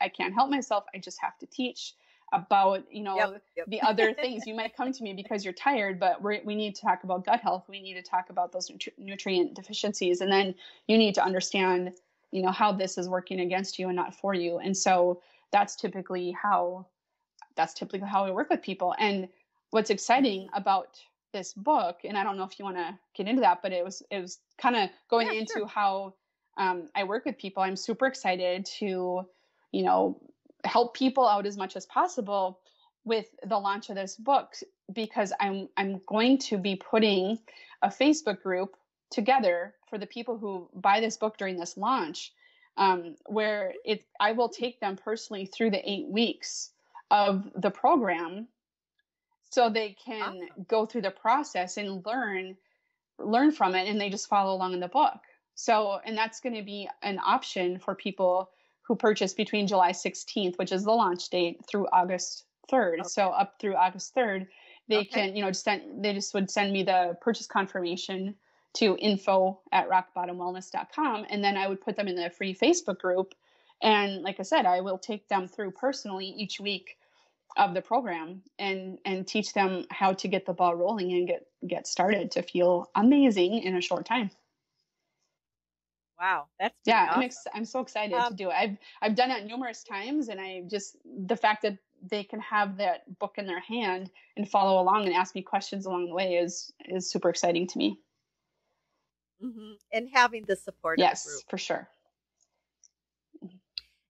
can't help myself. I just have to teach about, the other things. You might come to me because you're tired, but we need to talk about gut health. We need to talk about those nutrient deficiencies. And then you need to understand, how this is working against you and not for you. And so that's typically how I work with people. And what's exciting about this book, and I don't know if you want to get into that, but it was kind of going into how I work with people. I'm super excited to, help people out as much as possible with the launch of this book, because I'm going to be putting a Facebook group together for the people who buy this book during this launch, where I will take them personally through the 8 weeks of the program so they can go through the process and learn from it, and they just follow along in the book. So, and that's going to be an option for people who purchase between July 16th, which is the launch date, through August 3rd. Okay. So up through August 3rd, they can, they just would send me the purchase confirmation to info@rockbottomwellness.com. And then I would put them in the free Facebook group. And like I said, I will take them through personally each week of the program and teach them how to get the ball rolling and get started to feel amazing in a short time. Wow, that's pretty awesome. I'm so excited to do it. I've done it numerous times, and the fact that they can have that book in their hand and follow along and ask me questions along the way is super exciting to me. Mm-hmm. And having the support of the group. Yes, for sure.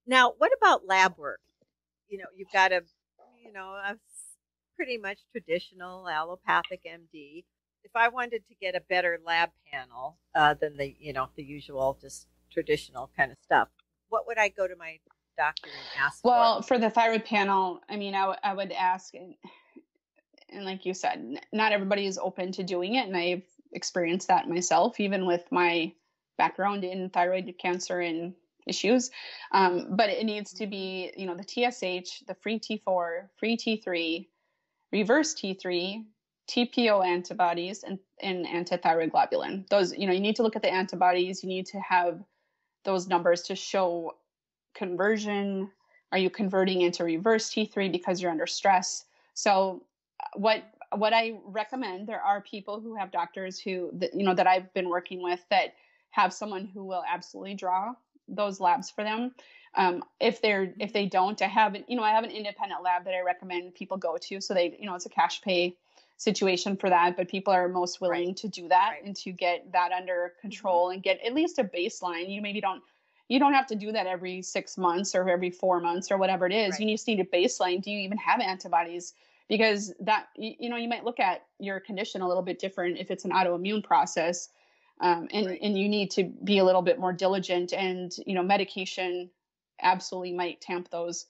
Now, what about lab work? You've got a pretty much traditional allopathic MD. If I wanted to get a better lab panel than the usual just traditional kind of stuff, what would I go to my doctor and ask for? Well, for the thyroid panel, I mean, I would ask, and like you said, not everybody is open to doing it, and I've experienced that myself, even with my background in thyroid cancer and issues. But it needs to be, the TSH, the free T4, free T3, reverse T3, TPO antibodies, and antithyroid globulin. Those, you need to look at the antibodies. You need to have those numbers to show conversion. Are you converting into reverse T3 because you're under stress? So what I recommend, there are people who have doctors that I've been working with that have someone who will absolutely draw those labs for them. If they don't, I have an independent lab that I recommend people go to. So it's a cash pay situation for that, but people are most willing to do that and to get that under control and get at least a baseline. You don't have to do that every 6 months or every 4 months or whatever it is. You just need a baseline. Do you even have antibodies? Because that, you might look at your condition a little bit different if it's an autoimmune process. And you need to be a little bit more diligent, and, medication absolutely might tamp those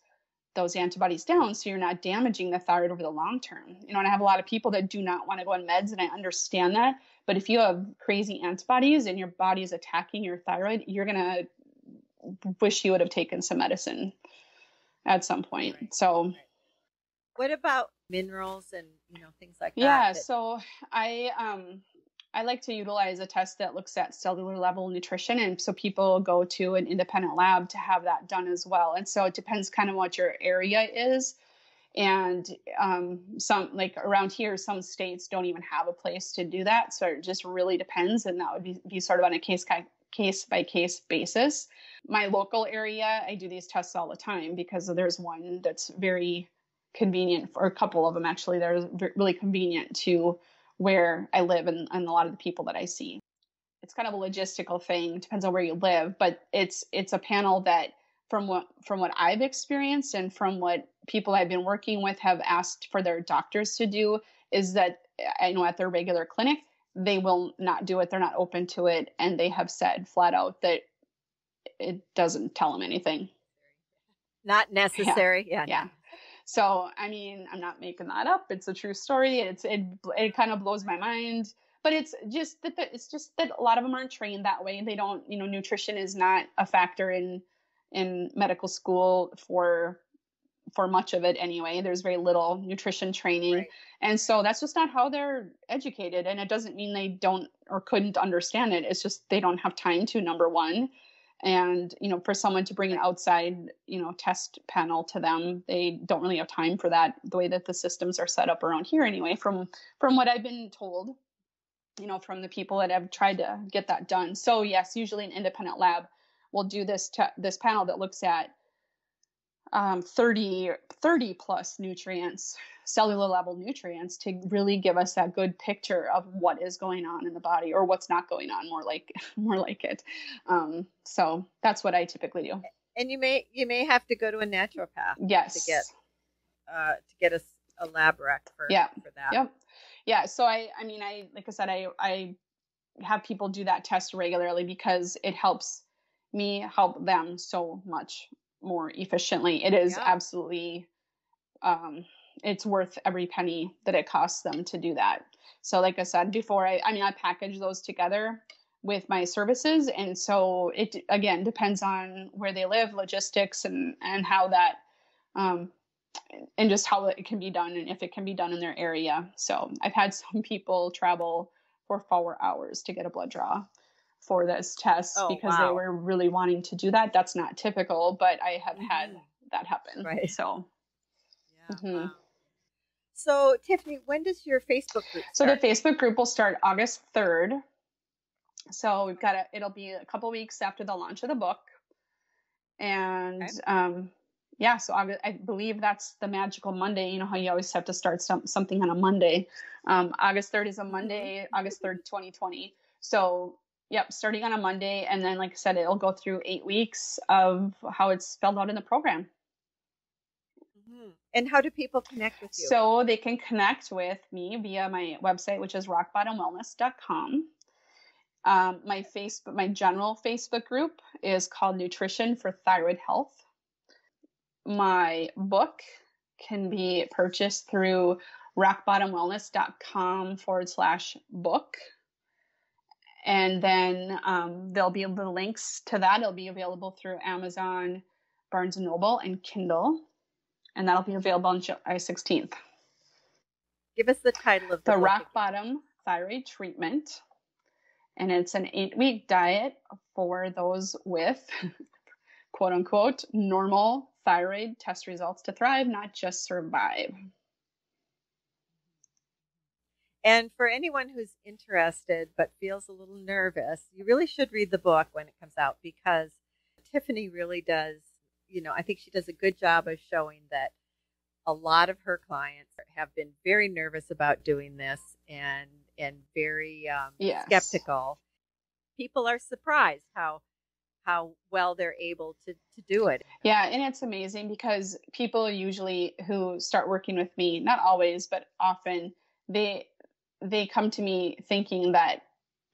antibodies down, so you're not damaging the thyroid over the long term. And I have a lot of people that do not want to go on meds, and I understand that. But if you have crazy antibodies and your body is attacking your thyroid, you're going to wish you would have taken some medicine at some point. So what about minerals and, things like that? Yeah. So I like to utilize a test that looks at cellular level nutrition. And so people go to an independent lab to have that done as well. And so it depends kind of what your area is. And some, like around here, some states don't even have a place to do that. So it just really depends. And that would be sort of on a case by case basis. My local area, I do these tests all the time because there's one that's very convenient, or a couple of them actually, they're really convenient to where I live and a lot of the people that I see. It's kind of a logistical thing, depends on where you live, but it's a panel that from what I've experienced and from what people I've been working with have asked for their doctors to do, is that I know at their regular clinic, they will not do it. They're not open to it. And they have said flat out that it doesn't tell them anything. Not necessary. Yeah. So, I mean, I'm not making that up. It's a true story. It kind of blows my mind, but it's just that a lot of them aren't trained that way. They don't, nutrition is not a factor in medical school for much of it anyway. There's very little nutrition training. Right. And so that's just not how they're educated. And it doesn't mean they don't or couldn't understand it. It's just they don't have time to, number one. And, for someone to bring an outside, test panel to them, they don't really have time for that, the way that the systems are set up around here anyway, from what I've been told, from the people that have tried to get that done. So yes, usually an independent lab will do this panel that looks at 30 plus nutrients, cellular level nutrients, to really give us that good picture of what is going on in the body, or what's not going on, more like it. So that's what I typically do. And you may have to go to a naturopath. Yes. To get a lab rec for that. Yep. Yeah. So I like I said, I have people do that test regularly because it helps me help them so much more efficiently. It is absolutely, it's worth every penny that it costs them to do that. So like I said before, I package those together with my services. And so it, again, depends on where they live, logistics, and how that, and just how it can be done, and if it can be done in their area. So I've had some people travel for 4 hours to get a blood draw for this test Oh, because they wow. were really wanting to do that. That's not typical, but I have had that happen. Right. So, Yeah. Wow. So, Tiffany, when does your Facebook group start? So the Facebook group will start August 3rd. So we've got it'll be a couple weeks after the launch of the book. And yeah, so I believe that's the magical Monday. You know how you always have to start something on a Monday. August 3rd is a Monday, August 3rd, 2020. So yep, starting on a Monday. And then, like I said, it'll go through 8 weeks of how it's spelled out in the program. And how do people connect with you? So they can connect with me via my website, which is rockbottomwellness.com. My general Facebook group is called Nutrition for Thyroid Health. My book can be purchased through rockbottomwellness.com/book. And then there'll be the links to that. It'll be available through Amazon, Barnes & Noble, and Kindle. And that'll be available on July 16th. Give us the title of the book. Rock Bottom Thyroid Treatment. And it's an 8-week diet for those with, quote unquote, normal thyroid. Test results to thrive, not just survive. And for anyone who's interested but feels a little nervous, you really should read the book when it comes out, because Tiffany really does, I think she does a good job of showing that a lot of her clients have been very nervous about doing this and very skeptical. People are surprised how well they're able to do it. Yeah, and it's amazing because people usually who start working with me, not always, but often, they come to me thinking that,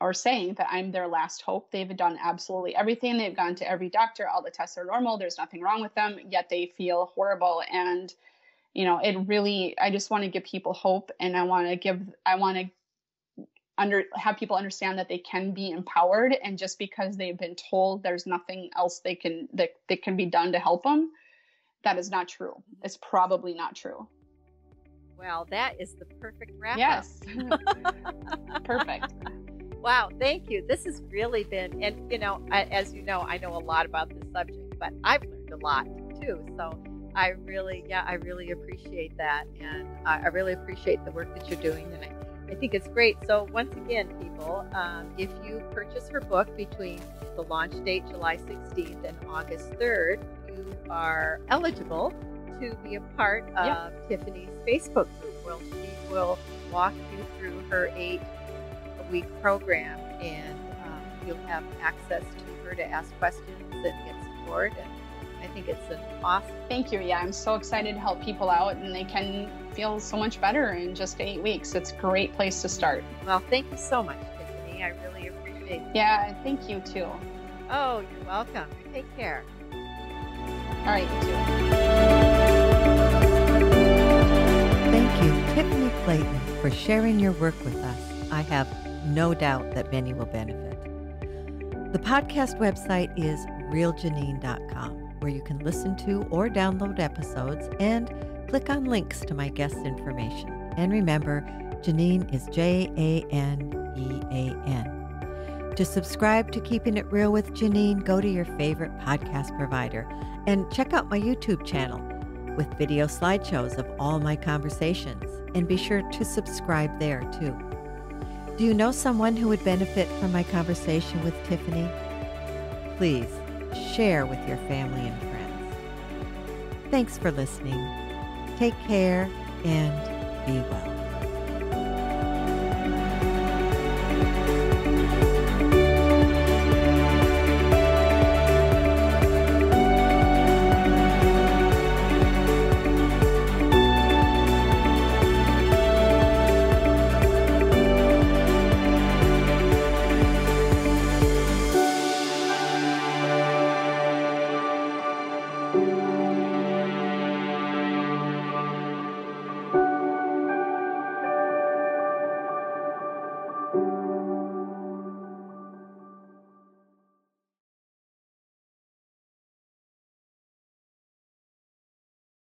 or saying that I'm their last hope. They've done absolutely everything. They've gone to every doctor. All the tests are normal. There's nothing wrong with them, yet they feel horrible. And, it really, I just want to give people hope. And I want to have people understand that they can be empowered. And just because they've been told there's nothing else that can be done to help them, that is not true. It's probably not true. Well, that is the perfect wrap-up. Yes. Perfect. Wow, thank you. This has really been, and as you know, I know a lot about this subject, but I've learned a lot too. So I really appreciate that, and I really appreciate the work that you're doing, and I think it's great. So once again, people, if you purchase her book between the launch date, July 16th, and August 3rd, you are eligible to be a part of Tiffany's Facebook group, where she will walk you through her 8-week program, and you'll have access to her to ask questions and get support. And I think it's an awesome. Thank you. Yeah, I'm so excited to help people out, and they can feel so much better in just 8 weeks. It's a great place to start. Well, thank you so much, Tiffany. I really appreciate it. Yeah, thank you too. Oh, you're welcome. Take care. All right, you too. Thank you, Tiffany Flaten, for sharing your work with us. I have no doubt that many will benefit. The podcast website is realjanine.com, where you can listen to or download episodes and click on links to my guest information. And remember, Janine is Janean. To subscribe to Keeping It Real with Janine, go to your favorite podcast provider and check out my YouTube channel with video slideshows of all my conversations. And be sure to subscribe there too. Do you know someone who would benefit from my conversation with Tiffany? Please share with your family and friends. Thanks for listening. Take care and be well.